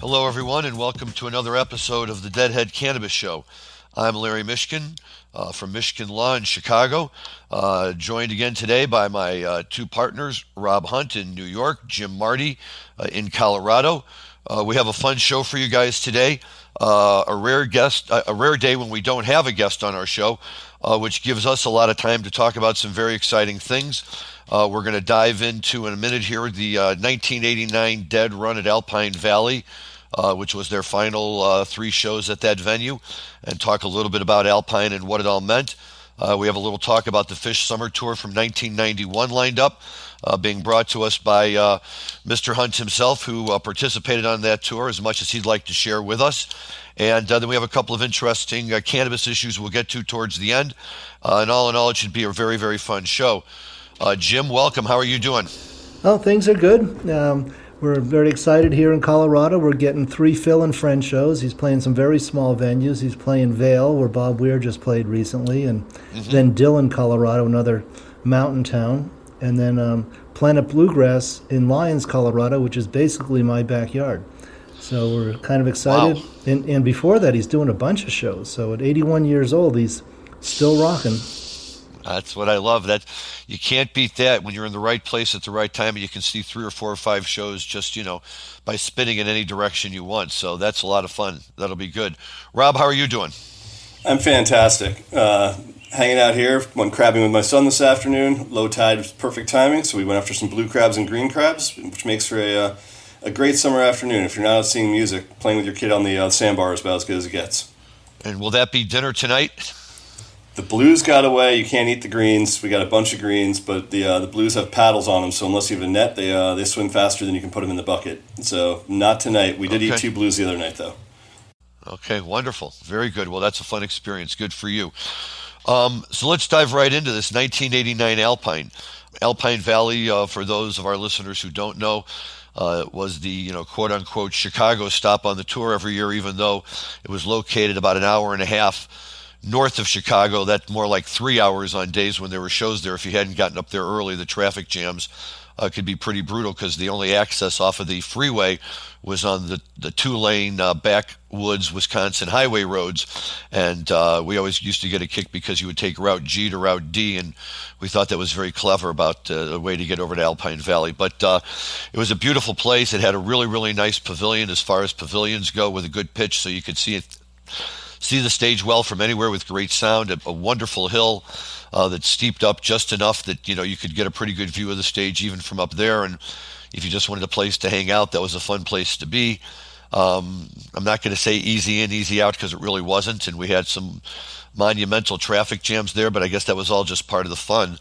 Hello, everyone, and welcome to another episode of the Deadhead Cannabis Show. I'm Larry Mishkin from Mishkin Law in Chicago, joined again today by my two partners, Rob Hunt in New York, Jim Marty in Colorado. We have a fun show for you guys today. A rare day when we don't have a guest on our show, which gives us a lot of time to talk about some very exciting things. We're going to dive into, in a minute here, the 1989 Dead run at Alpine-Valley, which was their final three shows at that venue, and talk a little bit about Alpine and what it all meant. We have a little talk about the Phish Summer Tour from 1991 lined up, being brought to us by Mr. Hunt himself, who participated on that tour as much as he'd like to share with us. And then we have a couple of interesting cannabis issues we'll get to towards the end. And all in all, it should be a very, very fun show. Jim, welcome. How are you doing? Oh, things are good. We're very excited here in Colorado. We're getting 3 Phil and Friend shows. He's playing some very small venues. He's playing Vail, where Bob Weir just played recently, and then Dillon, Colorado, another mountain town, and then Planet Bluegrass in Lyons, Colorado, which is basically my backyard. So we're kind of excited. Wow. And before that, he's doing a bunch of shows. So at 81 years old, he's still rocking. That's what I love. That you can't beat that when you're in the right place at the right time, and you can see 3 or 4 or 5 shows just, by spinning in any direction you want. So that's a lot of fun. That'll be good. Rob, how are you doing? I'm fantastic. Hanging out here, went crabbing with my son this afternoon. Low tide was perfect timing, so we went after some blue crabs and green crabs, which makes for a great summer afternoon. If you're not out seeing music, playing with your kid on the sandbar is about as good as it gets. And will that be dinner tonight? The blues got away. You can't eat the greens. We got a bunch of greens, but the blues have paddles on them, so unless you have a net, they swim faster than you can put them in the bucket. So not tonight. We did eat 2 blues the other night, though. Okay, wonderful. Very good. Well, that's a fun experience. Good for you. So let's dive right into this 1989 Alpine. Alpine Valley, for those of our listeners who don't know, was the quote-unquote Chicago stop on the tour every year, even though it was located about an hour and a half north of Chicago. That's more like 3 hours on days when there were shows there. If you hadn't gotten up there early, the traffic jams could be pretty brutal because the only access off of the freeway was on the 2-lane backwoods Wisconsin highway roads. And we always used to get a kick because you would take Route G to Route D, and we thought that was very clever about a way to get over to Alpine Valley. But it was a beautiful place. It had a really, really nice pavilion as far as pavilions go, with a good pitch so you could see the stage well from anywhere with great sound. A wonderful hill that steeped up just enough that you could get a pretty good view of the stage even from up there. And if you just wanted a place to hang out, that was a fun place to be. I'm not going to say easy in, easy out, because it really wasn't, and we had some monumental traffic jams there, but I guess that was all just part of the fun.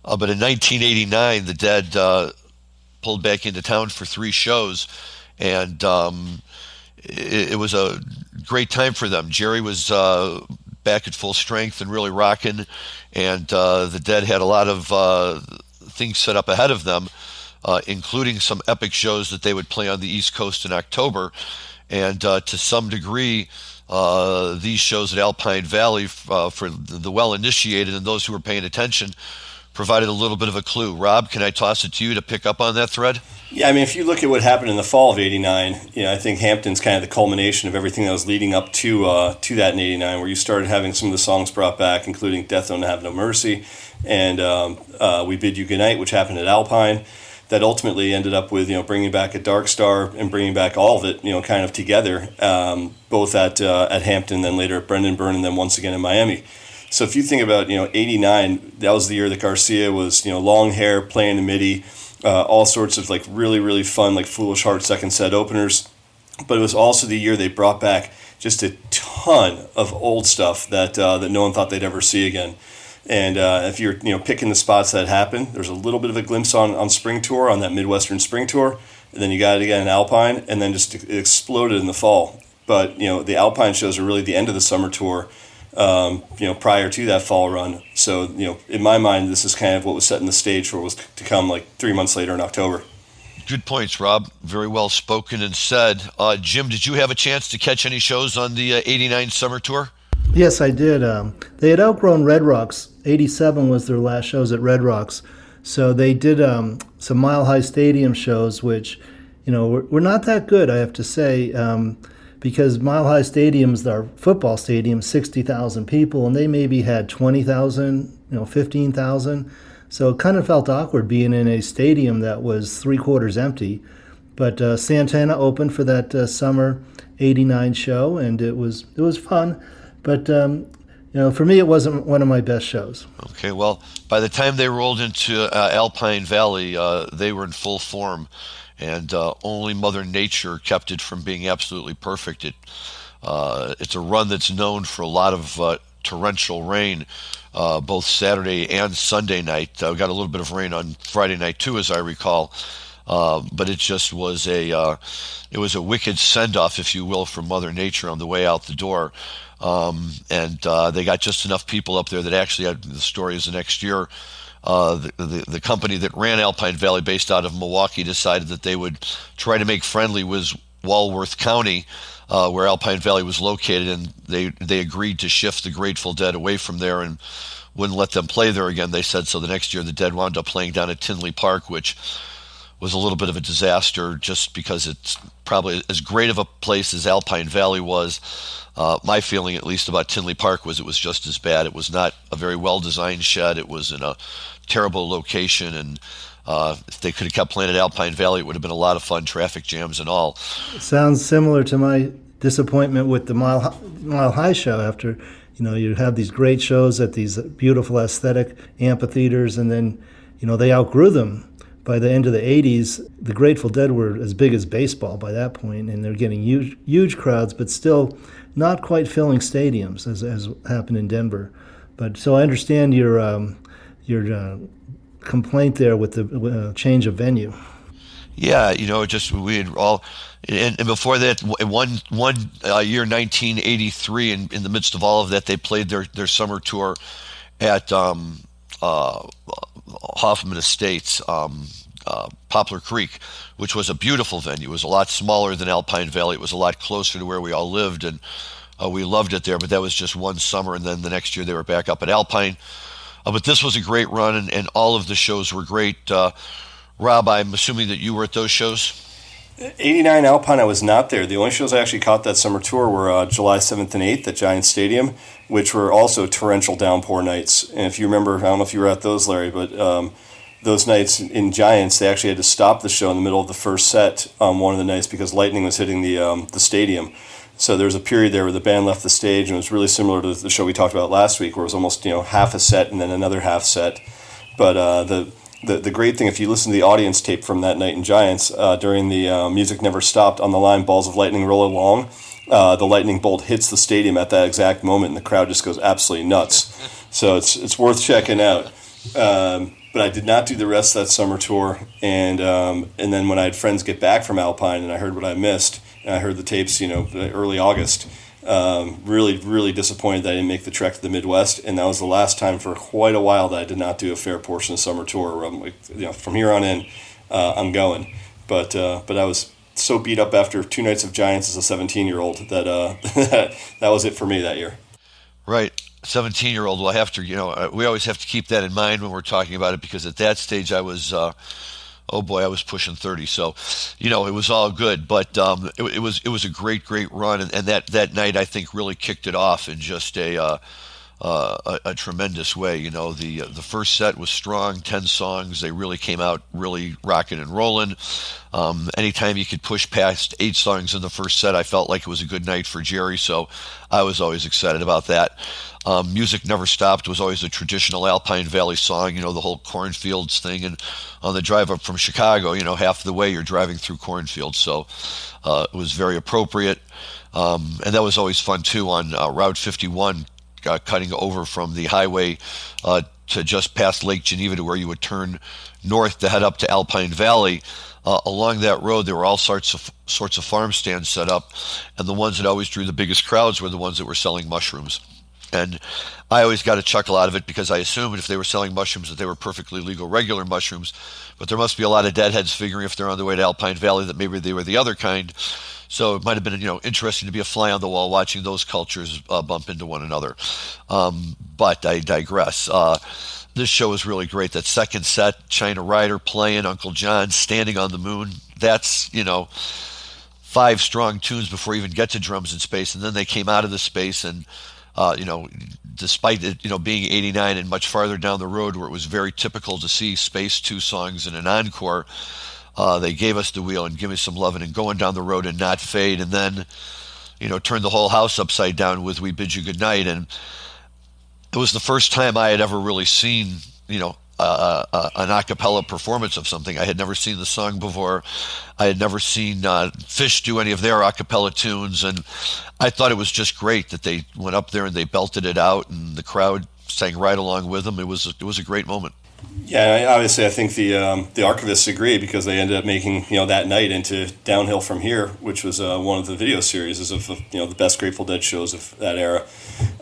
But in 1989, the Dead pulled back into town for 3 shows, and it was a great time for them. Jerry was back at full strength and really rocking, and the Dead had a lot of things set up ahead of them, including some epic shows that they would play on the East Coast in October. And to some degree, these shows at Alpine Valley, for the well-initiated and those who were paying attention, provided a little bit of a clue. Rob, can I toss it to you to pick up on that thread? Yeah, I mean, if you look at what happened in the fall of '89, I think Hampton's kind of the culmination of everything that was leading up to that in '89, where you started having some of the songs brought back, including "Death Don't Have No Mercy" and "We Bid You Goodnight," which happened at Alpine. That ultimately ended up with bringing back a Dark Star and bringing back all of it kind of together, both at Hampton, then later at Brendan Byrne, and then once again in Miami. So if you think about '89, that was the year that Garcia was long hair, playing the MIDI. All sorts of really, really fun, Foolish Heart second set openers. But it was also the year they brought back just a ton of old stuff that no one thought they'd ever see again. And if you're picking the spots that happened, there's a little bit of a glimpse on Spring Tour, on that Midwestern Spring Tour. And then you got it again in Alpine, and then just it exploded in the fall. But the Alpine shows are really the end of the summer tour. Prior to that fall run. So, in my mind, this is kind of what was setting the stage for what was to come 3 months later in October. Good points, Rob. Very well spoken and said. Jim, did you have a chance to catch any shows on the '89 summer tour? Yes, I did. They had outgrown Red Rocks. '87 was their last shows at Red Rocks. So they did some Mile High Stadium shows, which we're not that good, I have to say, because Mile High Stadium's our football stadium, 60,000 people, and they maybe had 20,000, 15,000. So it kind of felt awkward being in a stadium that was three-quarters empty. But Santana opened for that summer '89 show, and it was fun. But for me, it wasn't one of my best shows. Okay, well, by the time they rolled into Alpine Valley, they were in full form, and only Mother Nature kept it from being absolutely perfect. It's a run that's known for a lot of torrential rain, both Saturday and Sunday night. We got a little bit of rain on Friday night too, as I recall. But it just was a wicked send-off, if you will, from Mother Nature on the way out the door. And they got just enough people up there that actually had the story is the next year. The company that ran Alpine Valley, based out of Milwaukee, decided that they would try to make friendly with Walworth County, where Alpine Valley was located, and they agreed to shift the Grateful Dead away from there and wouldn't let them play there again, they said. So the next year the Dead wound up playing down at Tinley Park, which was a little bit of a disaster just because it's probably as great of a place as Alpine Valley was. My feeling, at least, about Tinley Park was it was just as bad. It was not a very well-designed shed. It was in a terrible location, and if they could have kept playing at Alpine Valley, it would have been a lot of fun, traffic jams and all. Sounds similar to my disappointment with the Mile High show. After, you have these great shows at these beautiful aesthetic amphitheaters, and then, they outgrew them. By the end of the 80s, the Grateful Dead were as big as baseball by that point, and they're getting huge crowds, but still not quite filling stadiums as happened in Denver. But so I understand your complaint there with the change of venue. Yeah, we had all, and before that, one year, 1983, in the midst of all of that, they played their summer tour at Hoffman Estates, Poplar Creek, which was a beautiful venue. It was a lot smaller than Alpine Valley. It was a lot closer to where we all lived, and we loved it there. But that was just one summer, and then the next year they were back up at Alpine. But this was a great run, and all of the shows were great. Rob, I'm assuming that you were at those shows? '89 Alpine, I was not there. The only shows I actually caught that summer tour were July 7th and 8th at Giant Stadium, which were also torrential downpour nights. And if you remember, I don't know if you were at those, Larry, but those nights in Giants, they actually had to stop the show in the middle of the first set one of the nights because lightning was hitting the stadium. So there was a period there where the band left the stage, and it was really similar to the show we talked about last week, where it was almost half a set and then another half set. But the great thing, if you listen to the audience tape from that night in Giants, during the Music Never Stopped on the line, Balls of Lightning Roll Along, the lightning bolt hits the stadium at that exact moment, and the crowd just goes absolutely nuts. So it's worth checking out. But I did not do the rest of that summer tour, and then when I had friends get back from Alpine and I heard what I missed, and I heard the tapes, early August, really, really disappointed that I didn't make the trek to the Midwest, and that was the last time for quite a while that I did not do a fair portion of summer tour. Where I'm like, from here on in, I'm going. But I was so beat up after 2 nights of Giants as a 17-year-old that that was it for me that year. Right. 17-year-old, well, I have to, we always have to keep that in mind when we're talking about it, because at that stage I was, I was pushing 30. So, it was all good, but it was a great run, and that night I think really kicked it off in just a tremendous way. The first set was strong, 10 songs. They really came out really rocking and rolling. Anytime you could push past 8 songs in the first set, I felt like it was a good night for Jerry, so I was always excited about that. Music Never Stopped was always a traditional Alpine Valley song, the whole cornfields thing. And on the drive up from Chicago, half the way you're driving through cornfields. So it was very appropriate. And that was always fun, too, on Route 51, cutting over from the highway to just past Lake Geneva to where you would turn north to head up to Alpine Valley. Along that road, there were all sorts of farm stands set up. And the ones that always drew the biggest crowds were the ones that were selling mushrooms. And I always got a chuckle out of it because I assumed if they were selling mushrooms that they were perfectly legal, regular mushrooms. But there must be a lot of deadheads figuring if they're on their way to Alpine Valley that maybe they were the other kind. So it might have been, interesting to be a fly on the wall watching those cultures bump into one another. But I digress. This show is really great. That second set, China Rider playing, Uncle John, Standing on the Moon, that's, 5 strong tunes before you even get to Drums in Space. And then they came out of the space and, despite it, being 89 and much farther down the road where it was very typical to see Space 2 songs in an encore, they gave us The Wheel and Give Me Some Lovin' and Going Down the Road and Not Fade, and then, turned the whole house upside down with We Bid You Goodnight. And it was the first time I had ever really seen, an a cappella performance of something. I had never seen the song before. I had never seen Phish do any of their a cappella tunes, and I thought it was just great that they went up there and they belted it out, and the crowd sang right along with them. It was a great moment. Yeah, obviously, I think the archivists agree because they ended up making that night into Downhill From Here, which was one of the video series of the best Grateful Dead shows of that era.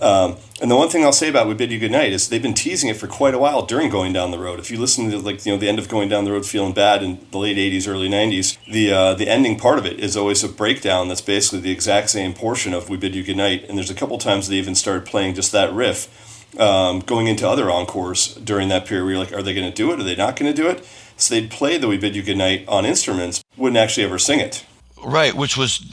And the one thing I'll say about We Bid You Goodnight is they've been teasing it for quite a while during Going Down the Road. If you listen to the end of Going Down the Road, Feeling Bad in the late '80s, early '90s, the ending part of it is always a breakdown that's basically the exact same portion of We Bid You Goodnight. And there's a couple times they even started playing just that riff. Going into other encores during that period where you're like, are they going to do it? Are they not going to do it? So they'd play the We Bid You Goodnight on instruments, wouldn't actually ever sing it. Right, which was,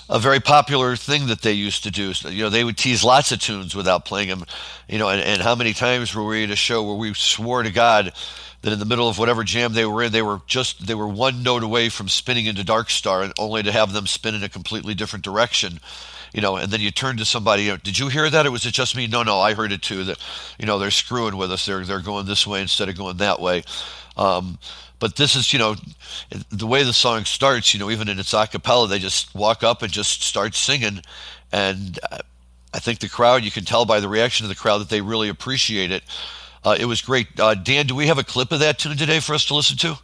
a very popular thing that they used to do. So, they would tease lots of tunes without playing them, and how many times were we at a show where we swore to God that in the middle of whatever jam they were in, they were one note away from spinning into Dark Star, and only to have them spin in a completely different direction. And then you turn to somebody, did you hear that, or was it just me? No, I heard it too, that, they're screwing with us. They're going this way instead of going that way. But this is, the way the song starts, even in its a cappella, they just walk up and just start singing. And I think the crowd, you can tell by the reaction of the crowd that they really appreciate it. It was great. Dan, do we have a clip of that tune today for us to listen to?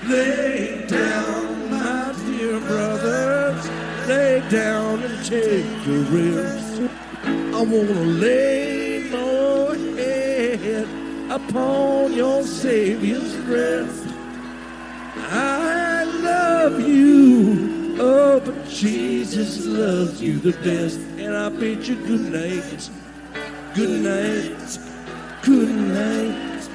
Lay down, my dear brothers, lay down and take a rest. I want to lay my head upon your Savior's breast. I love you, oh, but Jesus loves you the best. And I bid you good night, good night, good night.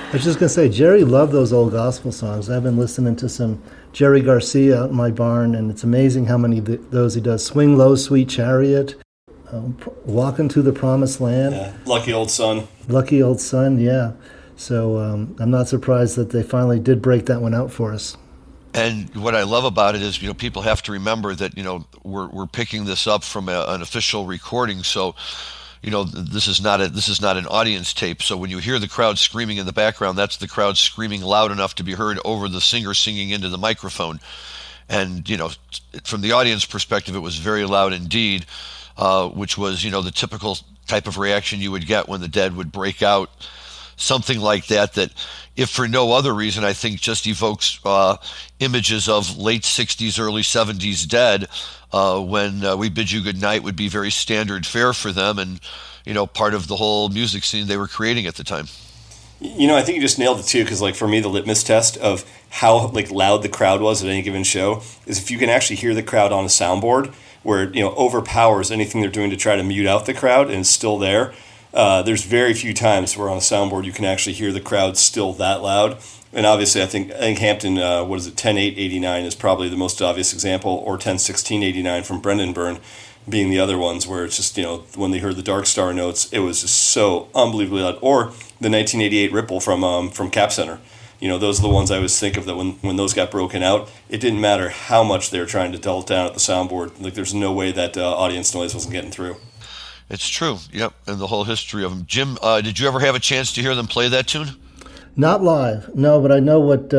I was just going to say, Jerry loved those old gospel songs. I've been listening to some Jerry Garcia out in my barn, and it's amazing how many of those he does. Swing Low, Sweet Chariot, Walking to the Promised Land. Yeah. Lucky Old Son. Lucky Old Son, yeah. So I'm not surprised that they finally did break that one out for us. And what I love about it is, people have to remember that, we're picking this up from an official recording. So, this is not an audience tape. So when you hear the crowd screaming in the background, that's the crowd screaming loud enough to be heard over the singer singing into the microphone. And, from the audience perspective, it was very loud indeed, which was, the typical type of reaction you would get when the Dead would break out something like that, if for no other reason, I think just evokes images of late 60s, early 70s Dead, when We Bid You Goodnight would be very standard fare for them and, part of the whole music scene they were creating at the time. I think you just nailed it too, because for me, the litmus test of how loud the crowd was at any given show is if you can actually hear the crowd on a soundboard where it overpowers anything they're doing to try to mute out the crowd and it's still there. There's very few times where on a soundboard you can actually hear the crowd still that loud. And obviously, I think Hampton, 10/8/89 is probably the most obvious example, or 10/16/89 from Brendan Byrne being the other ones where it's just, when they heard the Dark Star notes, it was just so unbelievably loud. Or the 1988 Ripple from Cap Center. Those are the ones I always think of, that when those got broken out, it didn't matter how much they were trying to dull it down at the soundboard. There's no way that audience noise wasn't getting through. It's true, yep, and the whole history of them. Jim, did you ever have a chance to hear them play that tune? Not live, no, but I know what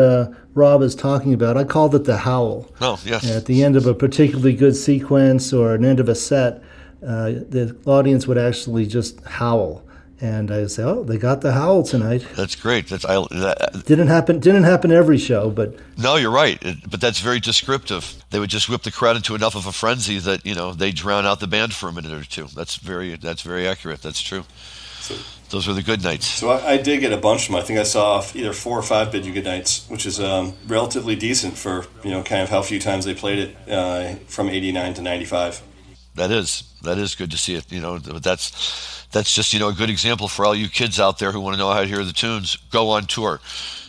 Rob is talking about. I called it the howl. Oh, yes. At the end of a particularly good sequence or an end of a set, the audience would actually just howl. And I would say, "Oh, they got the howl tonight." That's great. Didn't happen every show, but no, you're right. But that's very descriptive. They would just whip the crowd into enough of a frenzy that they drown out the band for a minute or two. That's very accurate. That's true. So, those were the good nights. So I did get a bunch of them. I think I saw either 4 or 5 Bid You Good Nights, which is relatively decent for kind of how few times they played it from '89 to '95. That is good to see it. But that's just a good example for all you kids out there who want to know how to hear the tunes. Go on tour.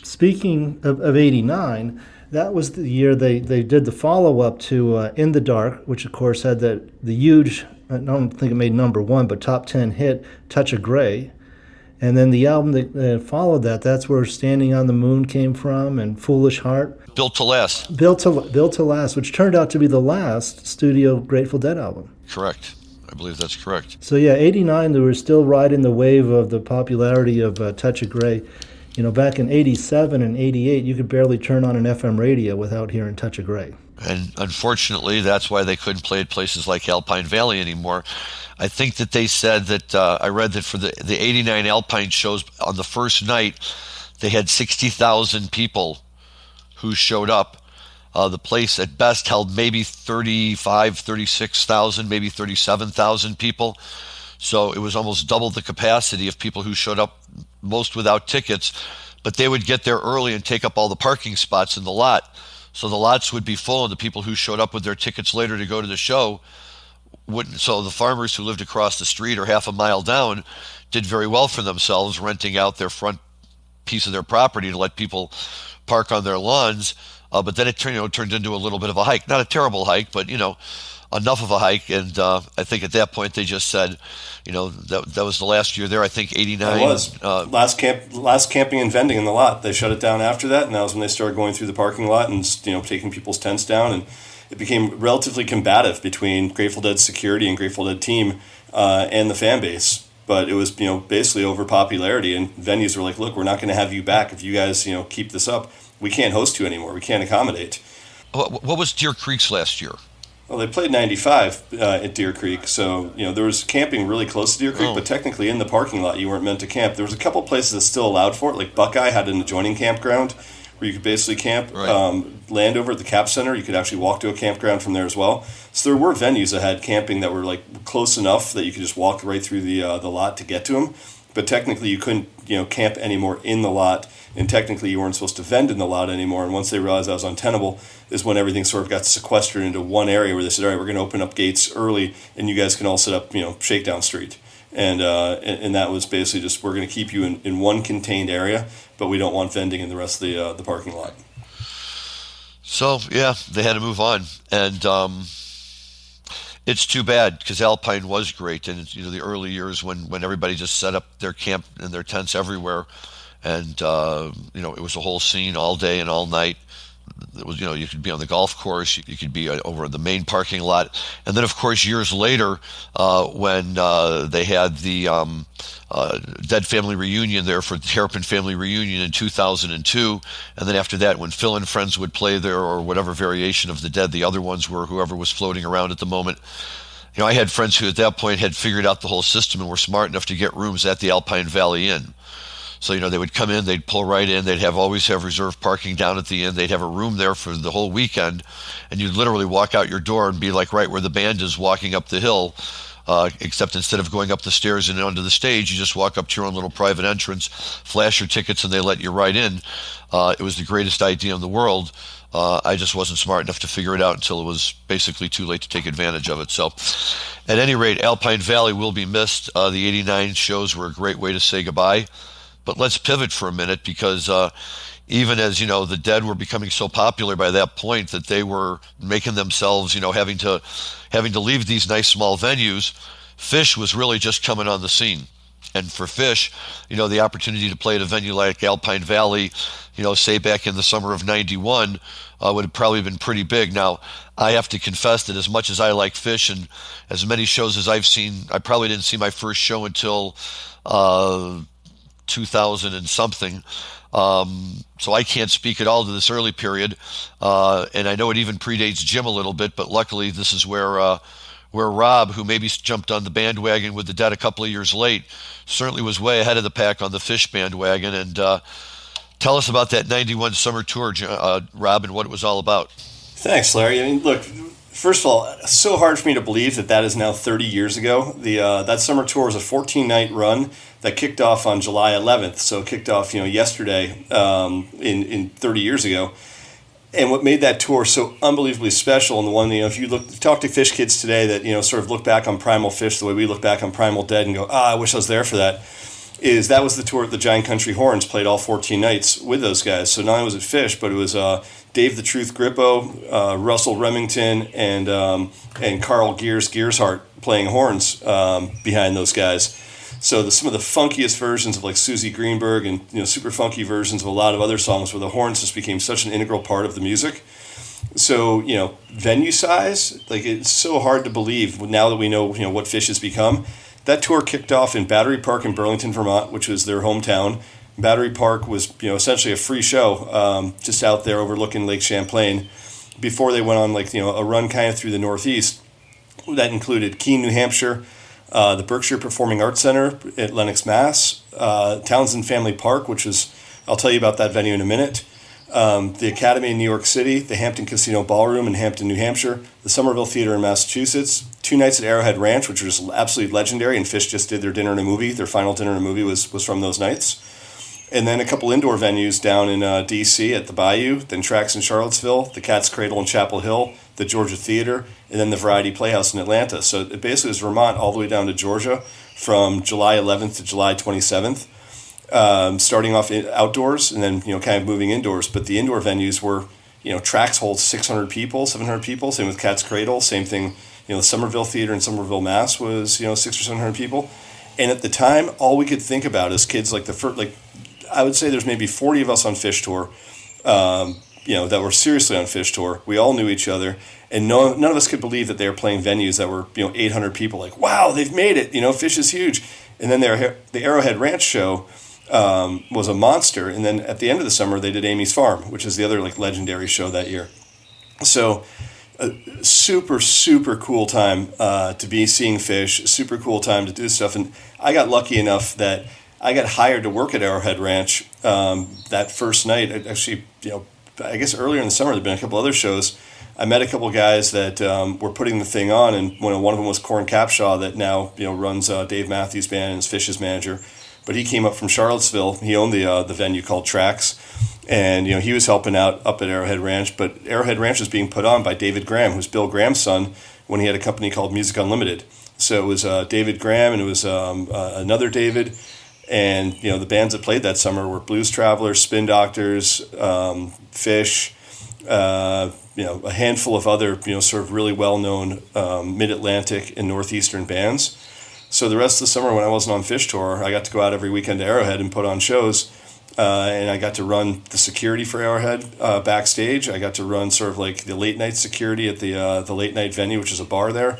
Speaking of '89, That was the year they did the follow-up to In the Dark, which of course had the huge, I don't think it made number one, but top 10 hit, Touch of Grey. And then the album that followed that, that's where Standing on the Moon came from, and Foolish Heart. Built to Last. Built to Last, which turned out to be the last studio Grateful Dead album. Correct. I believe that's correct. So yeah, 89, they were still riding the wave of the popularity of Touch of Grey. You know, back in 87 and 88, you could barely turn on an FM radio without hearing Touch of Grey. And unfortunately, that's why they couldn't play at places like Alpine Valley anymore. I think that they said that, I read that for the 89 Alpine shows, on the first night, they had 60,000 people who showed up. The place at best held maybe 35, 36,000, maybe 37,000 people. So it was almost double the capacity of people who showed up, most without tickets. But they would get there early and take up all the parking spots in the lot. So the lots would be full, and the people who showed up with their tickets later to go to the show wouldn't. So the farmers who lived across the street or half a mile down did very well for themselves, renting out their front piece of their property to let people park on their lawns. But then it turned into a little bit of a hike. Not a terrible hike, but, enough of a hike. And I think at that point they just said, that was the last year there. I think 89. It was. Last camping and vending in the lot. They shut it down after that, and that was when they started going through the parking lot and, taking people's tents down. And it became relatively combative between Grateful Dead security and Grateful Dead team and the fan base. But it was, basically over popularity. And venues were like, look, we're not going to have you back if you guys, keep this up. We can't host you anymore. We can't accommodate. What was Deer Creek's last year? Well, they played 95 at Deer Creek, so there was camping really close to Deer Creek, but technically in the parking lot you weren't meant to camp. There was a couple places that still allowed for it, like Buckeye had an adjoining campground where you could basically camp. Right. Landover at the Cap Center, you could actually walk to a campground from there as well. So there were venues that had camping that were like close enough that you could just walk right through the lot to get to them. But technically you couldn't camp anymore in the lot, and technically you weren't supposed to vend in the lot anymore. And once they realized that was untenable is when everything sort of got sequestered into one area where they said, all right, we're going to open up gates early and you guys can all set up Shakedown Street. And that was basically just, we're going to keep you in one contained area, but we don't want vending in the rest of the parking lot. So yeah, they had to move on. And it's too bad, because Alpine was great, and the early years when everybody just set up their camp and their tents everywhere, and it was a whole scene all day and all night. It was you could be on the golf course, you could be over in the main parking lot, and then of course years later when they had the Dead Family Reunion there for the Terrapin Family Reunion in 2002, and then after that when Phil and Friends would play there, or whatever variation of the Dead the other ones were, whoever was floating around at the moment. I had friends who at that point had figured out the whole system and were smart enough to get rooms at the Alpine Valley Inn. So, they would come in, they'd pull right in, they'd always have reserved parking down at the inn, they'd have a room there for the whole weekend, and you'd literally walk out your door and be like right where the band is walking up the hill, except instead of going up the stairs and onto the stage, you just walk up to your own little private entrance, flash your tickets, and they let you right in. It was the greatest idea in the world. I just wasn't smart enough to figure it out until it was basically too late to take advantage of it. So, at any rate, Alpine Valley will be missed. The 89 shows were a great way to say goodbye. But let's pivot for a minute, because even as, the Dead were becoming so popular by that point that they were making themselves, having to leave these nice small venues, Phish was really just coming on the scene. And for Phish, the opportunity to play at a venue like Alpine Valley, say back in the summer of 91, would have probably been pretty big. Now, I have to confess that as much as I like Phish and as many shows as I've seen, I probably didn't see my first show until 2000 and something. So I can't speak at all to this early period. And I know it even predates Jim a little bit, but luckily this is where Rob, who maybe jumped on the bandwagon with the Dead a couple of years late, certainly was way ahead of the pack on the Phish bandwagon. And tell us about that 91 summer tour, Rob, and what it was all about. Thanks, Larry. I mean, look, first of all, it's so hard for me to believe that is now 30 years ago. That summer tour was a 14-night run that kicked off on July 11th. So it kicked off, yesterday, in 30 years ago. And what made that tour so unbelievably special, and the one, if you talk to Phish kids today that, sort of look back on Primal Phish the way we look back on Primal Dead and go, I wish I was there for that. is that was the tour the Giant Country Horns played all 14 nights with those guys. So not only was it Phish, but it was Dave the Truth Grippo, Russell Remington, and Carl Gearshart playing horns behind those guys. So some of the funkiest versions of like Susie Greenberg and super funky versions of a lot of other songs where the horns just became such an integral part of the music. So venue size, like it's so hard to believe now that we know what Phish has become. That tour kicked off in Battery Park in Burlington, Vermont, which was their hometown. Battery Park was essentially a free show just out there overlooking Lake Champlain before they went on a run kind of through the Northeast. That included Keene, New Hampshire, the Berkshire Performing Arts Center at Lenox, Mass, Townsend Family Park, which is, I'll tell you about that venue in a minute, the Academy in New York City, the Hampton Casino Ballroom in Hampton, New Hampshire, the Somerville Theater in Massachusetts, 2 nights at Arrowhead Ranch, which was absolutely legendary, and Phish just did their dinner and a movie. Their final dinner and a movie was from those nights. And then a couple indoor venues down in D.C. at the Bayou, then tracks in Charlottesville, the Cat's Cradle in Chapel Hill, the Georgia Theater, and then the Variety Playhouse in Atlanta. So it basically was Vermont all the way down to Georgia from July 11th to July 27th, starting off outdoors and then kind of moving indoors. But the indoor venues were, tracks hold 600 people, 700 people. Same with Cat's Cradle. Same thing, the Somerville Theater in Somerville, Mass. was 600 or 700 people. And at the time, all we could think about as kids, I would say there's maybe 40 of us on Phish Tour, that were seriously on Phish Tour. We all knew each other, and none of us could believe that they were playing venues that were 800 people. Like, wow, they've made it. Phish is huge. And then the Arrowhead Ranch show was a monster. And then at the end of the summer, they did Amy's Farm, which is the other legendary show that year. So a super, super cool time to be seeing Phish. Super cool time to do stuff. And I got lucky enough that I got hired to work at Arrowhead Ranch that first night. Actually, I guess earlier in the summer, there'd been a couple other shows. I met a couple guys that were putting the thing on, and one of them was Corn Capshaw, that now runs Dave Matthews Band and is Phish's manager. But he came up from Charlottesville. He owned the venue called Tracks, and he was helping out up at Arrowhead Ranch. But Arrowhead Ranch was being put on by David Graham, who's Bill Graham's son, when he had a company called Music Unlimited. So it was David Graham, and it was another David. And the bands that played that summer were Blues Travelers, Spin Doctors, Phish, a handful of other sort of really well-known Mid-Atlantic and Northeastern bands. So the rest of the summer, when I wasn't on Phish Tour, I got to go out every weekend to Arrowhead and put on shows, and I got to run the security for Arrowhead backstage. I got to run sort of the late night security at the late night venue, which is a bar there.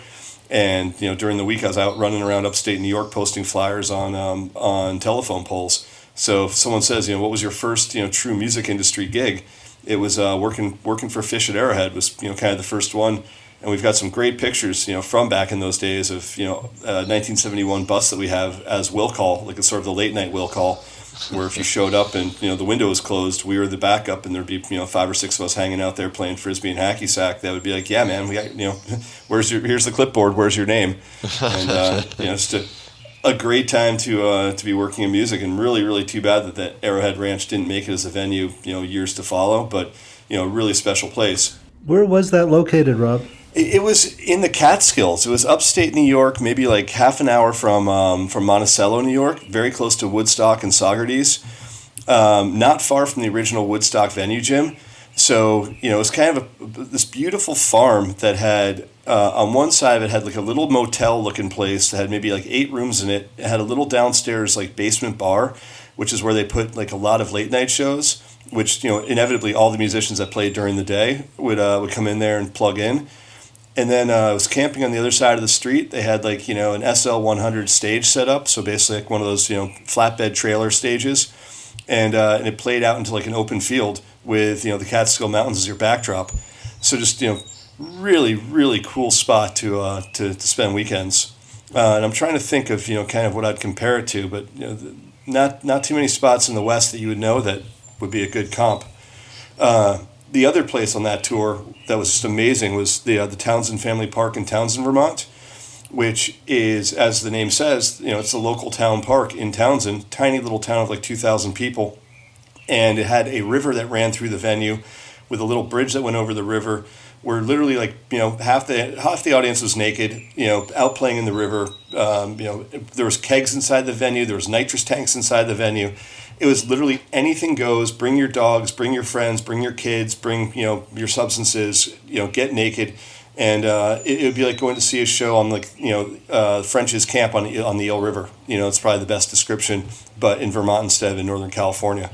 And during the week, I was out running around upstate New York posting flyers on telephone poles. So if someone says, what was your first true music industry gig? It was working for Phish at Arrowhead was kind of the first one. And we've got some great pictures from back in those days of 1971 bus that we have as will call, like a sort of the late night will call, where if you showed up and the window was closed, we were the backup, and there'd be 5 or 6 of us hanging out there playing frisbee and hacky sack. That would be like, yeah, man, we got here's the clipboard, where's your name? And just a great time to be working in music, and really, really too bad that Arrowhead Ranch didn't make it as a venue years to follow, but really special place. Where was that located, Rob? It was in the Catskills. It was upstate New York, maybe half an hour from Monticello, New York, very close to Woodstock and Saugerties, not far from the original Woodstock venue, Jim. So, it was kind of this beautiful farm that had, on one side of it had a little motel-looking place that had maybe 8 rooms in it. It had a little downstairs basement bar, which is where they put a lot of late-night shows, which, inevitably all the musicians that played during the day would come in there and plug in. And then I was camping on the other side of the street. They had an SL100 stage set up, so basically one of those flatbed trailer stages, and it played out into an open field with the Catskill Mountains as your backdrop. So just really, really cool spot to spend weekends. And I'm trying to think of kind of what I'd compare it to, but not too many spots in the West that you would know that would be a good comp. The other place on that tour that was just amazing was the Townsend Family Park in Townsend, Vermont, which is, as the name says, it's a local town park in Townsend, tiny little town of 2,000 people. And it had a river that ran through the venue with a little bridge that went over the river, where literally like, half the audience was naked, out playing in the river. There was kegs inside the venue. There was nitrous tanks inside the venue. It was literally anything goes. Bring your dogs, bring your friends, bring your kids, bring your substances. Get naked, and it would be like going to see a show on like French's camp on the Eel River. It's probably the best description, but in Vermont instead of in Northern California.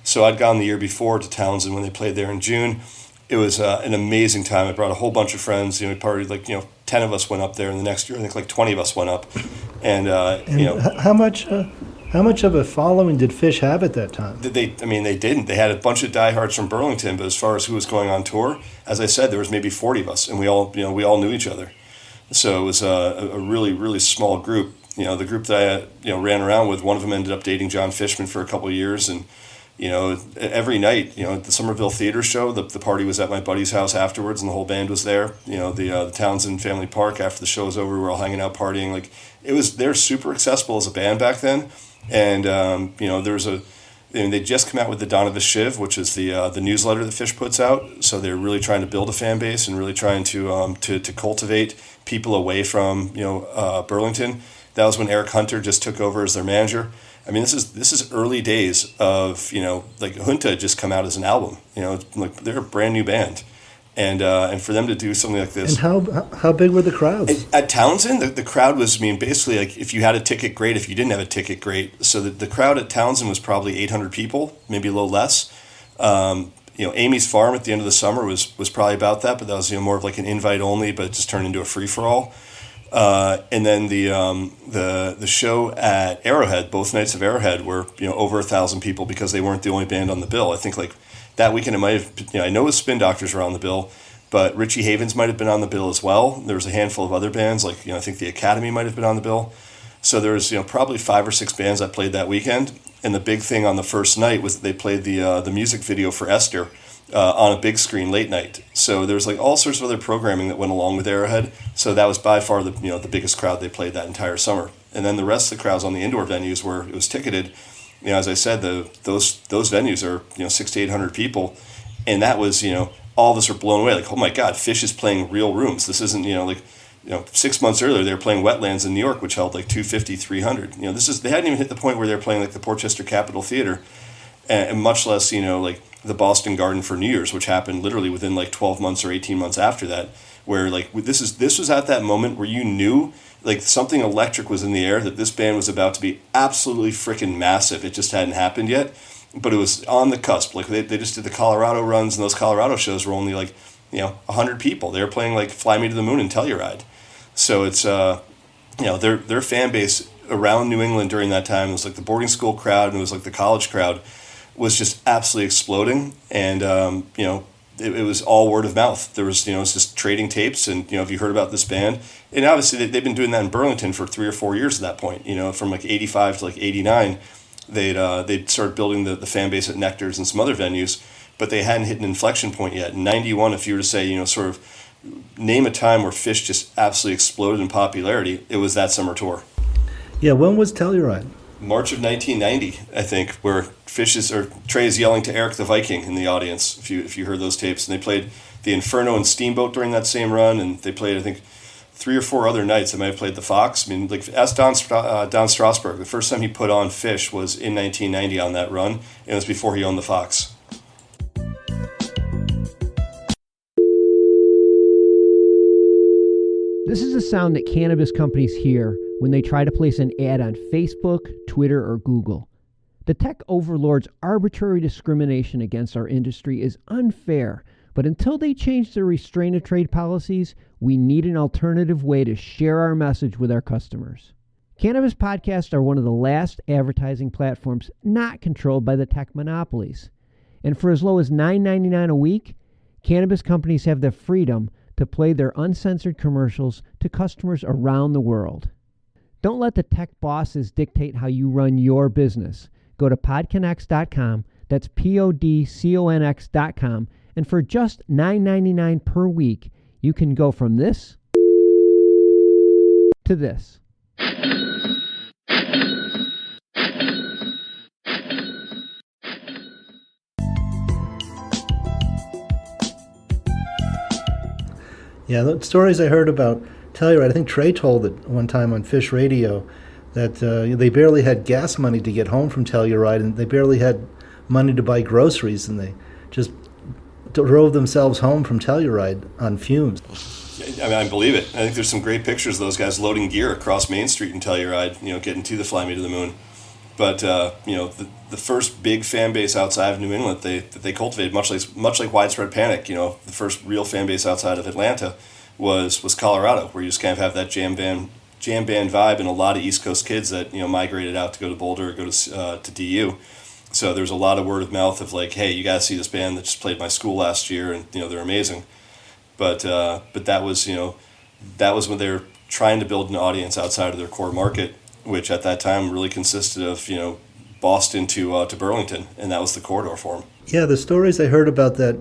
So I'd gone the year before to Townsend when they played there in June. It was an amazing time. I brought a whole bunch of friends. We partied like 10 of us went up there, and the next year I think like 20 of us went up, and How much of a following did Phish have at that time? They didn't. They had a bunch of diehards from Burlington, but as far as who was going on tour, as I said, there was maybe 40 of us, and we all knew each other. So it was a really, really small group. The group that I ran around with, one of them ended up dating John Fishman for a couple of years, and every night, at the Somerville Theater show, the party was at my buddy's house afterwards, and the whole band was there. The Townsend Family Park, after the show was over, we were all hanging out partying. Like they're super accessible as a band back then. And they just come out with the Dawn of the Shiv, which is the newsletter that Phish puts out. So they're really trying to build a fan base and really trying to cultivate people away from Burlington. That was when Eric Hunter just took over as their manager. I mean, this is early days of like Junta had just come out as an album. Like they're a brand new band. And for them to do something like this. And how big were the crowds? At Townsend, the crowd was, basically like if you had a ticket, great. If you didn't have a ticket, great. So the crowd at Townsend was probably 800 people, maybe a little less. Amy's Farm at the end of the summer was probably about that, but that was more of like an invite only, but it just turned into a free for all. And then the show at Arrowhead, both nights of Arrowhead were over 1,000 people because they weren't the only band on the bill. I think like that weekend it might have, I know the Spin Doctors were on the bill, but Richie Havens might have been on the bill as well. There was a handful of other bands, like I think the Academy might have been on the bill. So there was probably 5 or 6 bands that played that weekend. And the big thing on the first night was that they played the music video for Esther on a big screen late night. So there was like all sorts of other programming that went along with Arrowhead. So that was by far the biggest crowd they played that entire summer. And then the rest of the crowds on the indoor venues where it was ticketed. As I said, those venues are 600 to 800 people, and that was all of us were blown away. Like, oh my God, Phish is playing real rooms. This isn't 6 months earlier they were playing Wetlands in New York, which held like 250, 300. They hadn't even hit the point where they were playing like the Portchester Capitol Theater, and much less like the Boston Garden for New Year's, which happened literally within like 12 months or 18 months after that. Where like this was at that moment where you knew like something electric was in the air, that this band was about to be absolutely freaking massive. It just hadn't happened yet, but it was on the cusp. Like they just did the Colorado runs, and those Colorado shows were only like 100 people. They were playing like Fly Me to the Moon and Telluride. So it's their fan base around New England during that time was like the boarding school crowd, and it was like the college crowd was just absolutely exploding. And it was all word of mouth. There was, it's just trading tapes, and if you heard about this band, and obviously they've been doing that in Burlington for 3 or 4 years at that point. From like 85 to like 89, they'd started building the fan base at Nectar's and some other venues, but they hadn't hit an inflection point yet. In 91, if you were to say, sort of name a time where Phish just absolutely exploded in popularity, it was that summer tour. Yeah, when was Telluride? March of 1990, I think, where Trey is yelling to Eric the Viking in the audience, if you heard those tapes. And they played the Inferno and Steamboat during that same run, and they played, I think, 3 or 4 other nights. They might have played the Fox. Like, ask Don Strasberg. The first time he put on Phish was in 1990 on that run, and it was before he owned the Fox. This is a sound that cannabis companies hear when they try to place an ad on Facebook, Twitter, or Google. The tech overlords' arbitrary discrimination against our industry is unfair, but until they change their restraint of trade policies, we need an alternative way to share our message with our customers. Cannabis podcasts are one of the last advertising platforms not controlled by the tech monopolies. And for as low as $9.99 a week, cannabis companies have the freedom to play their uncensored commercials to customers around the world. Don't let the tech bosses dictate how you run your business. Go to PodCONX.com, that's PodCONX.com, and for just $9.99 per week, you can go from this to this. Yeah, the stories I heard about Telluride, I think Trey told it one time on Phish Radio, that they barely had gas money to get home from Telluride, and they barely had money to buy groceries, and they just drove themselves home from Telluride on fumes. I mean, I believe it. I think there's some great pictures of those guys loading gear across Main Street in Telluride, getting to the Fly Me to the Moon. But the first big fan base outside of New England that they cultivated, much like Widespread Panic, the first real fan base outside of Atlanta was Colorado, where you just kind of have that jam band vibe, and a lot of East Coast kids that migrated out to go to Boulder or go to DU. So there's a lot of word of mouth of like, hey, you guys see this band that just played my school last year, and they're amazing. But that was when they were trying to build an audience outside of their core market, which at that time really consisted of Boston to Burlington, and that was the corridor for them. Yeah, the stories I heard about that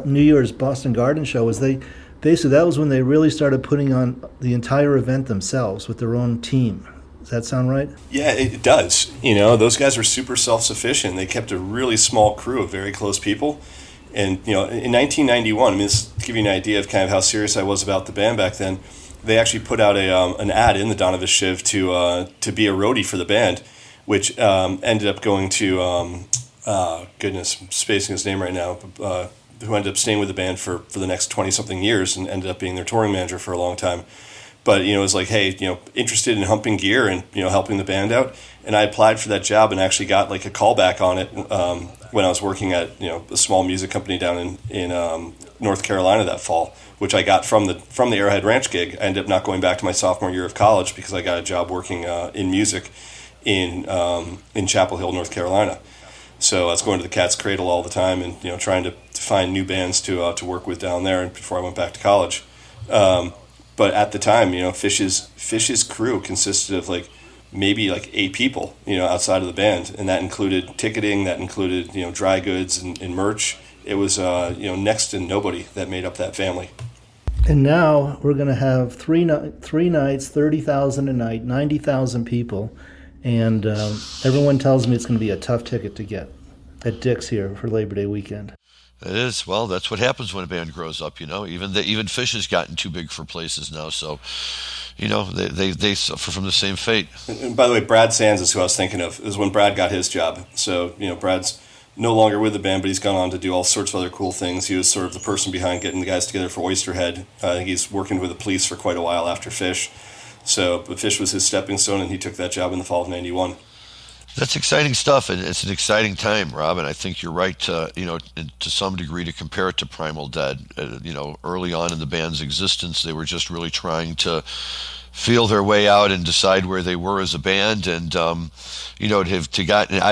New Year's Boston Garden Show was that was when they really started putting on the entire event themselves with their own team. Does that sound right? Yeah, it does. Those guys were super self-sufficient. They kept a really small crew of very close people. And, in 1991, I mean, this to give you an idea of kind of how serious I was about the band back then, they actually put out an ad in the Donovan Shiv to be a roadie for the band, which ended up going to, goodness, I'm spacing his name right now, who ended up staying with the band for the next 20-something years and ended up being their touring manager for a long time. But, it was like, hey, interested in humping gear and, helping the band out. And I applied for that job and actually got like a callback on it when I was working at, a small music company down in North Carolina that fall, which I got from the Arrowhead Ranch gig. I ended up not going back to my sophomore year of college because I got a job working in music in Chapel Hill, North Carolina. So I was going to the Cat's Cradle all the time and, trying to find new bands to work with down there before I went back to college. But at the time, Phish's crew consisted of maybe 8 people, outside of the band, and that included ticketing, that included dry goods and merch. It was next to nobody that made up that family. And now we're going to have three nights, 30,000 a night, 90,000 people, and everyone tells me it's going to be a tough ticket to get at Dick's here for Labor Day weekend. It is. Well, that's what happens when a band grows up, Even Phish has gotten too big for places now, so, they suffer from the same fate. And by the way, Brad Sands is who I was thinking of. It was when Brad got his job. So, Brad's no longer with the band, but he's gone on to do all sorts of other cool things. He was sort of the person behind getting the guys together for Oysterhead. I think he's working with the Police for quite a while after Phish. But Phish was his stepping stone, and he took that job in the fall of '91. That's exciting stuff, and it's an exciting time, Rob, and I think you're right to some degree to compare it to Primal Dead. Early on in the band's existence, they were just really trying to feel their way out and decide where they were as a band, and I've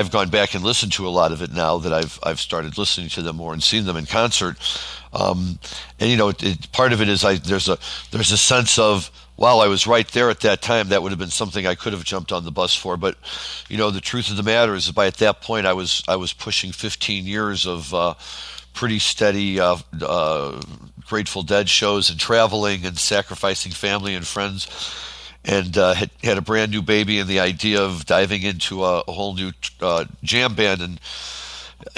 gone back and listened to a lot of it now that I've started listening to them more and seen them in concert, part of it is there's a sense of, wow, I was right there at that time. That would have been something I could have jumped on the bus for. But, the truth of the matter is by at that point I was pushing 15 years of pretty steady Grateful Dead shows and traveling and sacrificing family and friends, and had a brand new baby and the idea of diving into a whole new jam band, and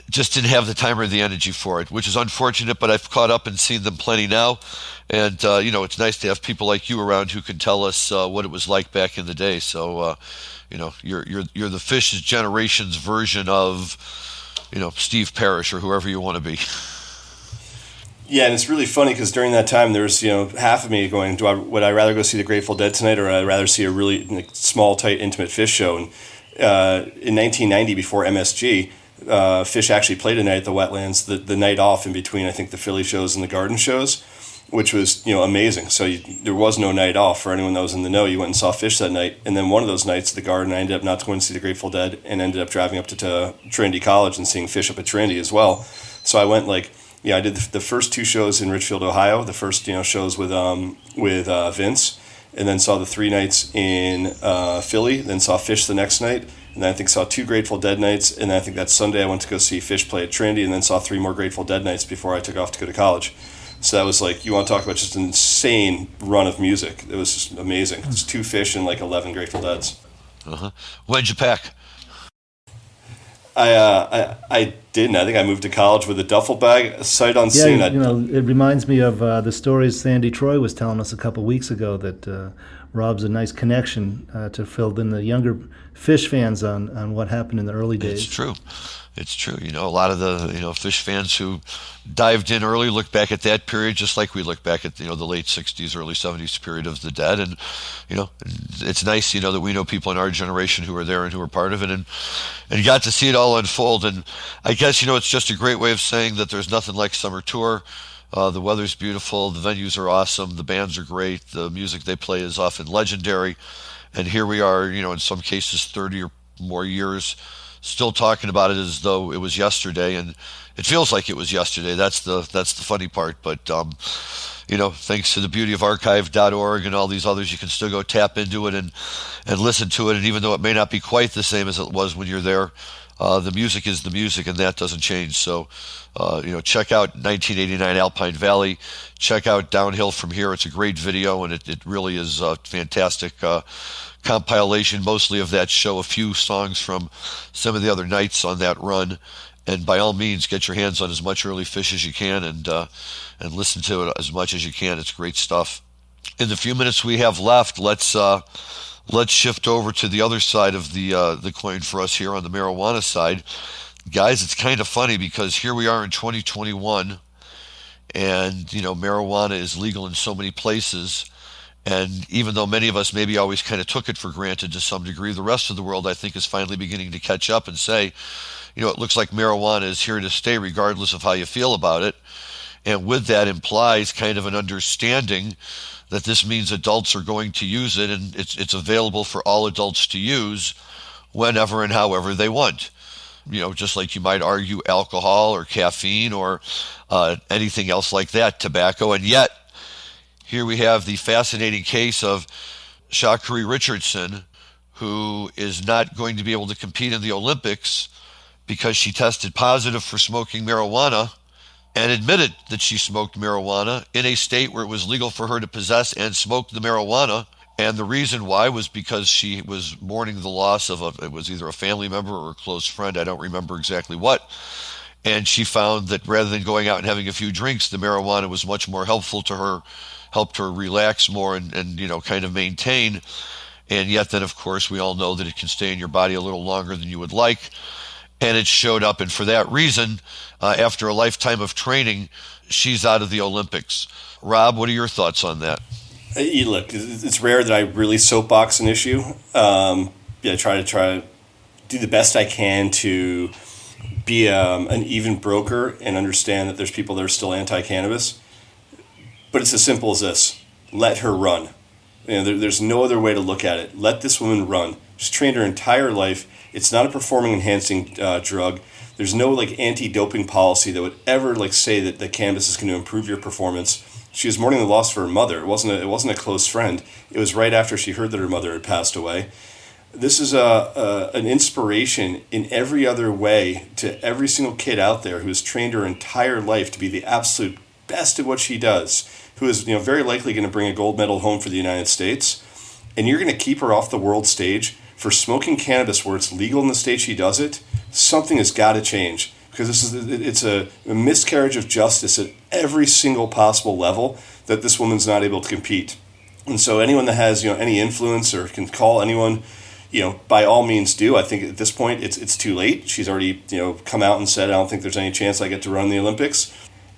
just didn't have the time or the energy for it, which is unfortunate, but I've caught up and seen them plenty now. And, it's nice to have people like you around who can tell us what it was like back in the day. So, you're the Phish generation's version of, Steve Parrish or whoever you want to be. Yeah, and it's really funny because during that time, there's half of me going, would I rather go see the Grateful Dead tonight, or would I rather see a really small, tight, intimate Phish show? And in 1990, before MSG, Phish actually played a night at the Wetlands, the night off in between, I think, the Philly shows and the Garden shows, which was amazing. So there was no night off for anyone that was in the know. You went and saw Phish that night, and then one of those nights at the Garden, I ended up not going to see the Grateful Dead and ended up driving up to Trinity College and seeing Phish up at Trinity as well. So I went I did the first 2 shows in Richfield, Ohio, the first shows with Vince, and then saw the 3 nights in Philly, then saw Phish the next night, and then I think saw 2 Grateful Dead nights, and then I think that Sunday I went to go see Phish play at Trinity, and then saw 3 more Grateful Dead nights before I took off to go to college. So that was you want to talk about just an insane run of music. It was just amazing. It's 2 Phish and 11 Grateful Deads. When'd you pack? I didn't. I think I moved to college with a duffel bag, sight unseen. Yeah, it reminds me of the stories Sandy Troy was telling us a couple weeks ago that Rob's a nice connection to fill in the younger Phish fans on what happened in the early days. It's true. It's true. A lot of the Phish fans who dived in early look back at that period just like we look back at the late 60s, early 70s period of the Dead, and it's nice that we know people in our generation who were there and who were part of it and got to see it all unfold. And I guess it's just a great way of saying that there's nothing like summer tour. The weather's beautiful, the venues are awesome, the bands are great, the music they play is often legendary, and here we are, in some cases 30 or more years, still talking about it as though it was yesterday, and it feels like it was yesterday. That's the funny part. But thanks to the beauty of archive.org and all these others, you can still go tap into it and listen to it. And even though it may not be quite the same as it was when you're there, the music is the music, and that doesn't change. So, check out 1989 Alpine Valley. Check out Downhill From Here. It's a great video, and it really is a fantastic compilation, mostly of that show, a few songs from some of the other nights on that run. And by all means, get your hands on as much early Phish as you can and listen to it as much as you can. It's great stuff. In the few minutes we have left, let's shift over to the other side of the coin for us here on the marijuana side. Guys, it's kind of funny because here we are in 2021, and marijuana is legal in so many places. And even though many of us maybe always kind of took it for granted to some degree, the rest of the world, I think, is finally beginning to catch up and say, it looks like marijuana is here to stay regardless of how you feel about it. And with that implies kind of an understanding that this means adults are going to use it, and it's available for all adults to use whenever and however they want. Just like you might argue alcohol or caffeine or anything else like that, tobacco. And yet, here we have the fascinating case of Sha'Carri Richardson, who is not going to be able to compete in the Olympics because she tested positive for smoking marijuana and admitted that she smoked marijuana in a state where it was legal for her to possess and smoke the marijuana. And the reason why was because she was mourning the loss of it was either a family member or a close friend. I don't remember exactly what. And she found that rather than going out and having a few drinks, the marijuana was much more helpful to her, helped her relax more and kind of maintain. And yet then, of course, we all know that it can stay in your body a little longer than you would like. And it showed up. And for that reason, after a lifetime of training, she's out of the Olympics. Rob, what are your thoughts on that? Look, it's rare that I really soapbox an issue. Try to do the best I can to be an even broker and understand that there's people that are still anti-cannabis. But it's as simple as this. Let her run. There's no other way to look at it. Let this woman run. She's trained her entire life. It's not a performing-enhancing drug. There's no anti-doping policy that would ever say that the cannabis is going to improve your performance. She was mourning the loss for her mother. It wasn't a close friend. It was right after she heard that her mother had passed away. This is an inspiration in every other way to every single kid out there who has trained her entire life to be the absolute best at what she does, who is very likely going to bring a gold medal home for the United States. And you're going to keep her off the world stage for smoking cannabis where it's legal in the state she does it. Something has got to change, because it's a miscarriage of justice at every single possible level that this woman's not able to compete. And so anyone that has any influence or can call anyone, by all means do. I think at this point it's too late. She's already come out and said, I don't think there's any chance I get to run the Olympics.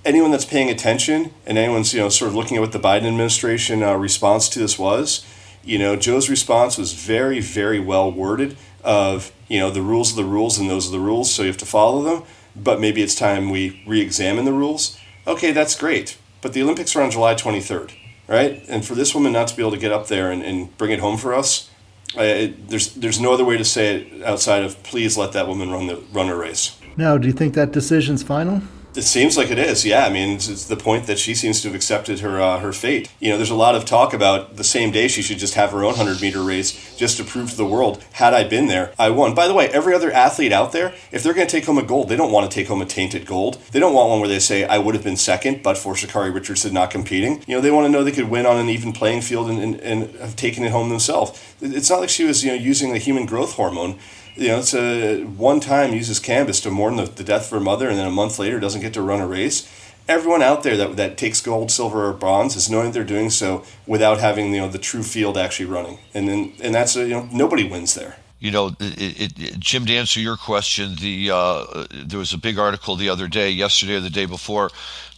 Anyone that's paying attention and anyone's sort of looking at what the Biden administration response to this was, Joe's response was very, very well worded of, the rules are the rules and those are the rules, so you have to follow them. But maybe it's time we re-examine the rules. Okay, that's great. But the Olympics are on July 23rd, right? And for this woman not to be able to get up there and bring it home for us, there's no other way to say it outside of please let that woman run her race. Now, do you think that decision's final? It seems like it is, yeah. I mean, it's the point that she seems to have accepted her fate. There's a lot of talk about the same day she should just have her own 100-meter race just to prove to the world, had I been there, I won. By the way, every other athlete out there, if they're going to take home a gold, they don't want to take home a tainted gold. They don't want one where they say, I would have been second, but for Sha'Carri Richardson not competing. They want to know they could win on an even playing field and have taken it home themselves. It's not like she was using the human growth hormone. It's a one time uses cannabis to mourn the death of her mother, and then a month later doesn't get to run a race. Everyone out there that takes gold, silver, or bronze is knowing they're doing so without having the true field actually running, and that's nobody wins there. Jim, to answer your question, there was a big article the other day, yesterday or the day before,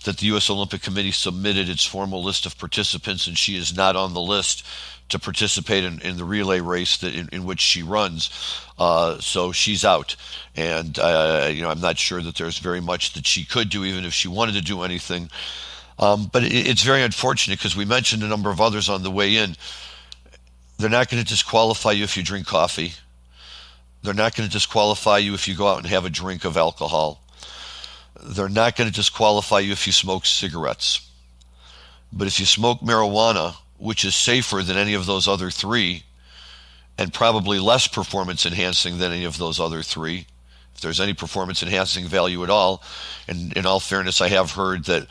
that the U.S. Olympic Committee submitted its formal list of participants, and she is not on the list to participate in the relay race in which she runs. So she's out. And, I'm not sure that there's very much that she could do, even if she wanted to do anything. But it's very unfortunate because we mentioned a number of others on the way in. They're not going to disqualify you if you drink coffee. They're not going to disqualify you if you go out and have a drink of alcohol. They're not going to disqualify you if you smoke cigarettes. But if you smoke marijuana, which is safer than any of those other three, and probably less performance enhancing than any of those other three, if there's any performance enhancing value at all, and in all fairness, I have heard that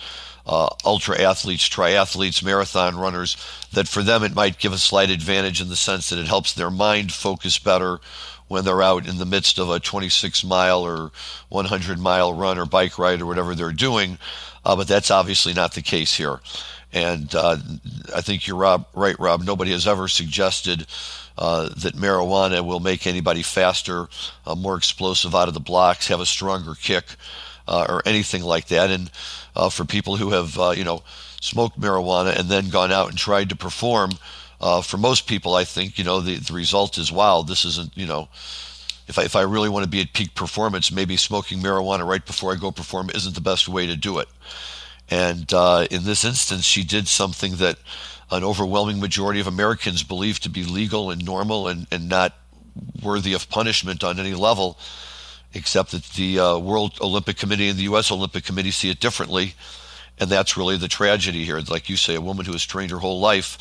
ultra athletes, triathletes, marathon runners, that for them it might give a slight advantage in the sense that it helps their mind focus better when they're out in the midst of a 26-mile or 100-mile run or bike ride or whatever they're doing, but that's obviously not the case here. And I think you're right, Rob. Nobody has ever suggested that marijuana will make anybody faster, more explosive out of the blocks, have a stronger kick, or anything like that. And for people who have, smoked marijuana and then gone out and tried to perform, for most people, I think, the result is, wow, this isn't, if I really want to be at peak performance, maybe smoking marijuana right before I go perform isn't the best way to do it. And in this instance, she did something that an overwhelming majority of Americans believe to be legal and normal and not worthy of punishment on any level, except that the World Olympic Committee and the U.S. Olympic Committee see it differently. And that's really the tragedy here. Like you say, a woman who has trained her whole life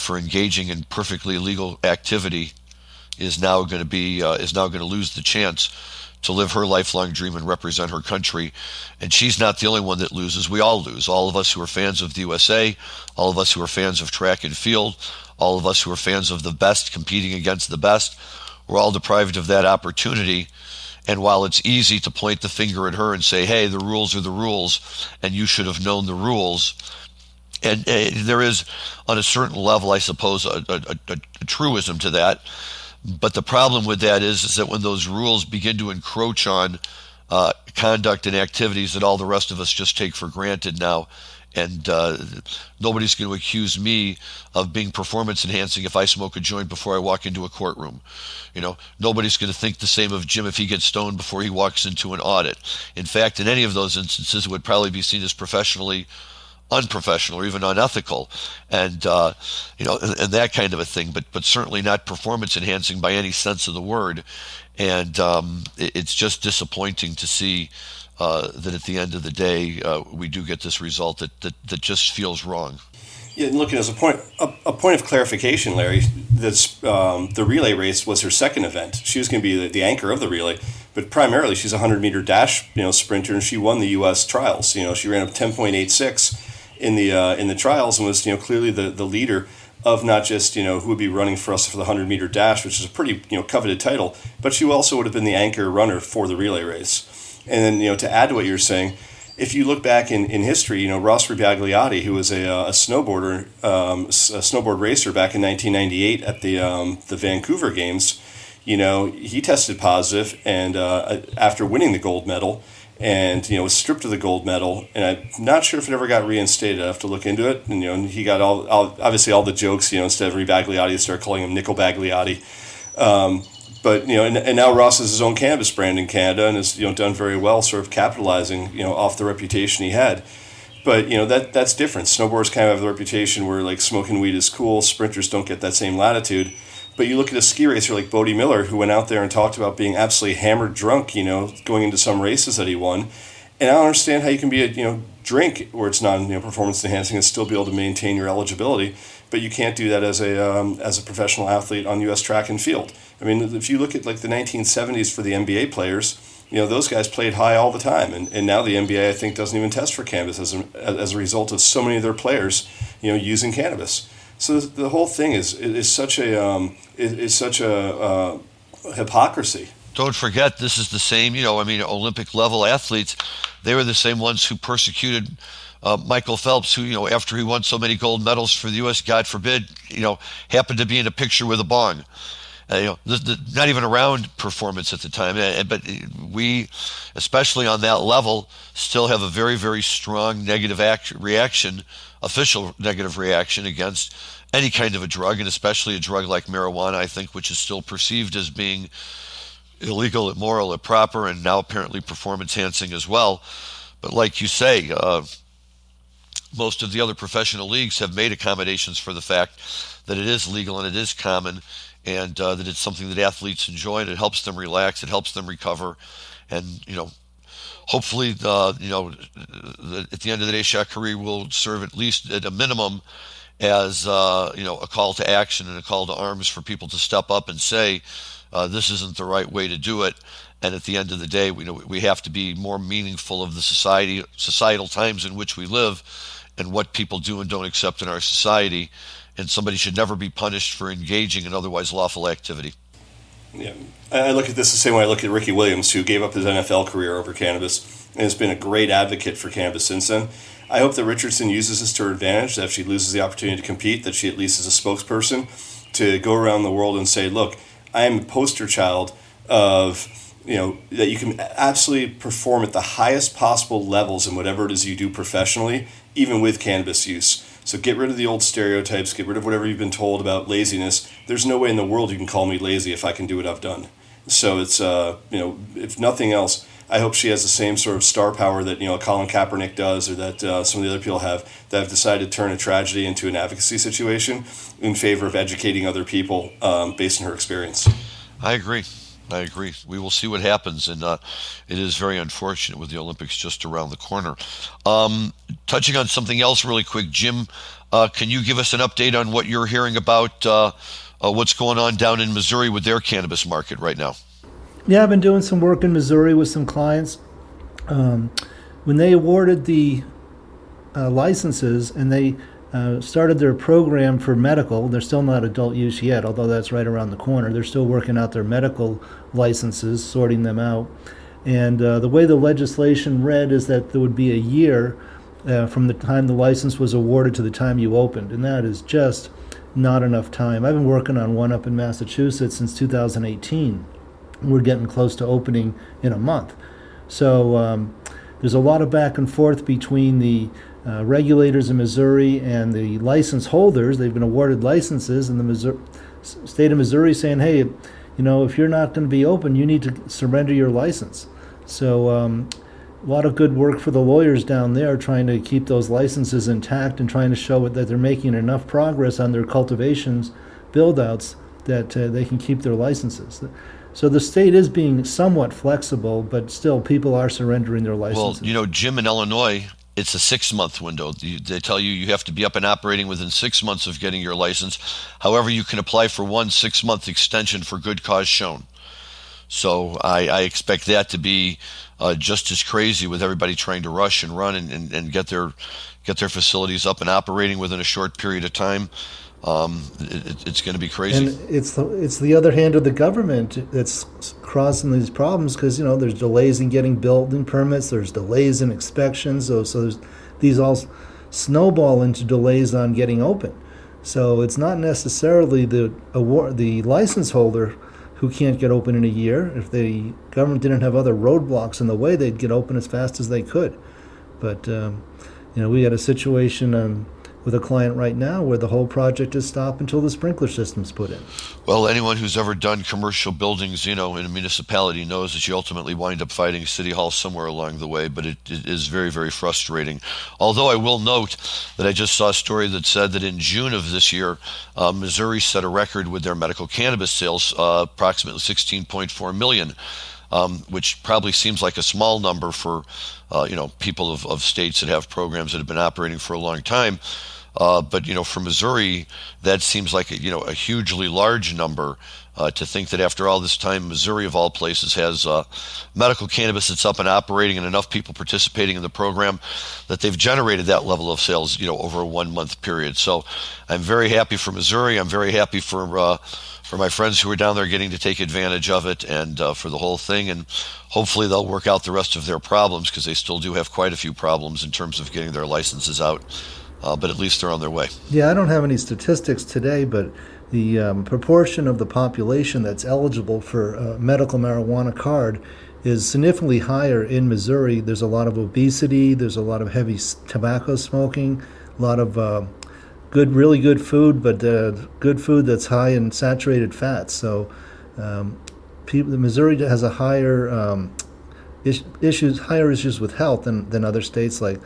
for engaging in perfectly legal activity is now going to lose the chance to live her lifelong dream and represent her country. And she's not the only one that loses. We all lose. All of us who are fans of the USA, all of us who are fans of track and field, all of us who are fans of the best competing against the best, we're all deprived of that opportunity. And while it's easy to point the finger at her and say, hey, the rules are the rules, and you should have known the rules, and there is, on a certain level, I suppose, a truism to that. But the problem with that is that when those rules begin to encroach on conduct and activities that all the rest of us just take for granted now, and nobody's going to accuse me of being performance enhancing if I smoke a joint before I walk into a courtroom. Nobody's going to think the same of Jim if he gets stoned before he walks into an audit. In fact, in any of those instances, it would probably be seen as professionally unprofessional or even unethical, and that kind of a thing, but certainly not performance enhancing by any sense of the word. And it's just disappointing to see that at the end of the day we do get this result that just feels wrong. Yeah, and looking as a point of clarification, Larry, that's the relay race was her second event. She was going to be the anchor of the relay, but primarily she's a 100-meter dash sprinter, and she won the U.S. trials. She ran up 10.86 in the trials and was clearly the leader of not just who would be running for us for the 100-meter dash, which is a pretty coveted title, but she also would have been the anchor runner for the relay race. And then to add to what you're saying, if you look back in history, Ross Rebagliati, who was a snowboarder, a snowboard racer back in 1998 at the Vancouver Games, he tested positive, and after winning the gold medal, and was stripped of the gold medal, and I'm not sure if it ever got reinstated. I have to look into it. And he got obviously all the jokes. Instead of Rebagliati, start calling him Nickel Bagliati. But and now Ross has his own cannabis brand in Canada and has done very well, sort of capitalizing off the reputation he had. But that's different. Snowboarders kind of have the reputation where like smoking weed is cool. Sprinters don't get that same latitude. But you look at a ski racer like Bodie Miller, who went out there and talked about being absolutely hammered drunk, going into some races that he won. And I don't understand how you can be a drink where it's not performance enhancing and still be able to maintain your eligibility, but you can't do that as a professional athlete on U.S. track and field. I mean, if you look at like the 1970s for the NBA players, those guys played high all the time, and now the NBA I think doesn't even test for cannabis as a result of so many of their players using cannabis. So the whole thing is such a hypocrisy. Don't forget, this is the same, Olympic level athletes. They were the same ones who persecuted Michael Phelps, who, after he won so many gold medals for the U.S., God forbid, happened to be in a picture with a bong. Not even a round performance at the time. But we, especially on that level, still have a very, very strong negative reaction, official negative reaction against any kind of a drug, and especially a drug like marijuana, I think, which is still perceived as being illegal, immoral, improper, and now apparently performance-enhancing as well. But like you say, most of the other professional leagues have made accommodations for the fact that it is legal and it is common, and that it's something that athletes enjoy, and it helps them relax, it helps them recover, and hopefully, at the end of the day, Sha'Carri will serve at least at a minimum as a call to action and a call to arms for people to step up and say, this isn't the right way to do it. And at the end of the day, we have to be more meaningful of the societal times in which we live and what people do and don't accept in our society. And somebody should never be punished for engaging in otherwise lawful activity. Yeah, I look at this the same way I look at Ricky Williams, who gave up his NFL career over cannabis and has been a great advocate for cannabis since then. I hope that Richardson uses this to her advantage, that if she loses the opportunity to compete, that she at least is a spokesperson to go around the world and say, look, I am a poster child of, that you can absolutely perform at the highest possible levels in whatever it is you do professionally, even with cannabis use. So get rid of the old stereotypes, get rid of whatever you've been told about laziness. There's no way in the world you can call me lazy if I can do what I've done. So it's, if nothing else, I hope she has the same sort of star power that, Colin Kaepernick does, or that some of the other people have, that have decided to turn a tragedy into an advocacy situation in favor of educating other people based on her experience. I agree. We will see what happens, and it is very unfortunate with the Olympics just around the corner. Touching on something else really quick, Jim, can you give us an update on what you're hearing about what's going on down in Missouri with their cannabis market right now? Yeah, I've been doing some work in Missouri with some clients. When they awarded the licenses and they started their program for medical, they're still not adult use yet, although that's right around the corner. They're still working out their medical licenses, sorting them out. And the way the legislation read is that there would be a year from the time the license was awarded to the time you opened, and that is just not enough time. I've been working on one up in Massachusetts since 2018. We're getting close to opening in a month. So there's a lot of back and forth between the regulators in Missouri and the license holders. They've been awarded licenses, and the state of Missouri saying, hey, if you're not going to be open, you need to surrender your license. So a lot of good work for the lawyers down there trying to keep those licenses intact and trying to show that they're making enough progress on their cultivations build-outs that they can keep their licenses. So the state is being somewhat flexible, but still people are surrendering their licenses. Well, Jim, in Illinois, it's a 6-month window. They tell you have to be up and operating within 6 months of getting your license. However, you can apply for one 6-month extension for good cause shown. So I expect that to be just as crazy, with everybody trying to rush and run and get their facilities up and operating within a short period of time. It's going to be crazy. And it's the other hand of the government that's causing these problems, because there's delays in getting building permits, there's delays in inspections, so these all snowball into delays on getting open. So it's not necessarily the license holder who can't get open in a year. If the government didn't have other roadblocks in the way, they'd get open as fast as they could. But we had a situation with a client right now where the whole project is stopped until the sprinkler system's put in. Well, anyone who's ever done commercial buildings, in a municipality knows that you ultimately wind up fighting City Hall somewhere along the way, but it is very, very frustrating. Although I will note that I just saw a story that said that in June of this year, Missouri set a record with their medical cannabis sales, approximately 16.4 million. Which probably seems like a small number for, people of states that have programs that have been operating for a long time. But for Missouri, that seems like a hugely large number. To think that after all this time, Missouri, of all places, has medical cannabis that's up and operating and enough people participating in the program that they've generated that level of sales, over a 1 month period. So I'm very happy for Missouri. I'm very happy for for my friends who are down there getting to take advantage of it, and for the whole thing. And hopefully they'll work out the rest of their problems, because they still do have quite a few problems in terms of getting their licenses out. But at least they're on their way. Yeah, I don't have any statistics today, but the proportion of the population that's eligible for a medical marijuana card is significantly higher in Missouri. There's a lot of obesity, there's a lot of heavy tobacco smoking, a lot of really good food, but good food that's high in saturated fats. So Missouri has a higher issues with health than other states like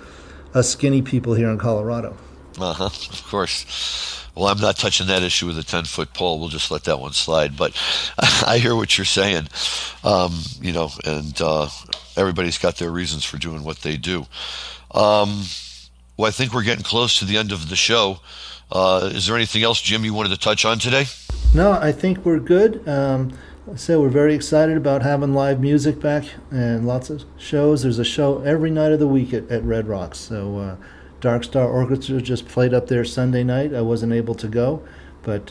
us skinny people here in Colorado. Of course. Well, I'm not touching that issue with a 10-foot pole. We'll just let that one slide. But I hear what you're saying, and everybody's got their reasons for doing what they do. Well, I think we're getting close to the end of the show. Is there anything else, Jim, you wanted to touch on today? No, I think we're good. So we're very excited about having live music back and lots of shows. There's a show every night of the week at Red Rocks. So Dark Star Orchestra just played up there Sunday night. I wasn't able to go, but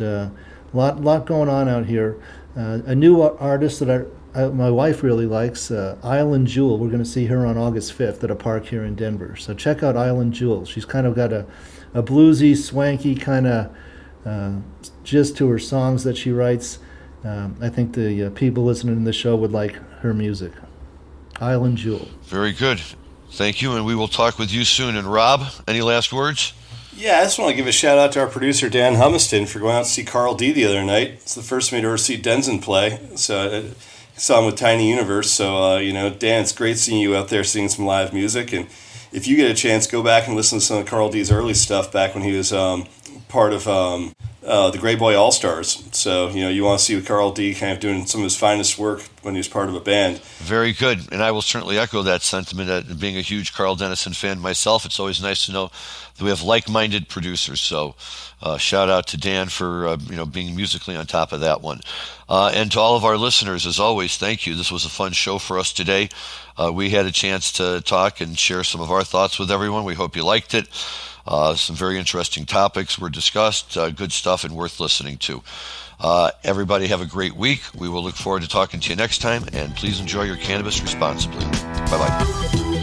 lot going on out here. A new artist that my wife really likes, Island Jewel. We're going to see her on August 5th at a park here in Denver. So check out Island Jewel. She's kind of got a bluesy, swanky kind of gist to her songs that she writes. I think the people listening to the show would like her music. Island Jewel. Very good. Thank you, and we will talk with you soon. And Rob, any last words? Yeah, I just want to give a shout out to our producer, Dan Humiston, for going out to see Carl D the other night. It's the first time I'd ever see Denzin play. So I saw him with Tiny Universe. So, Dan, it's great seeing you out there singing some live music. And if you get a chance, go back and listen to some of Carl D's early stuff back when he was part of the Gray Boy All-Stars. So, you want to see Carl D kind of doing some of his finest work when he was part of a band. Very good. And I will certainly echo that sentiment. Being a huge Carl Dennison fan myself, it's always nice to know that we have like-minded producers. So shout out to Dan for being musically on top of that one. And to all of our listeners, as always, thank you. This was a fun show for us today. We had a chance to talk and share some of our thoughts with everyone. We hope you liked it. Some very interesting topics were discussed, good stuff and worth listening to. Everybody have a great week. We will look forward to talking to you next time, and please enjoy your cannabis responsibly. Bye-bye.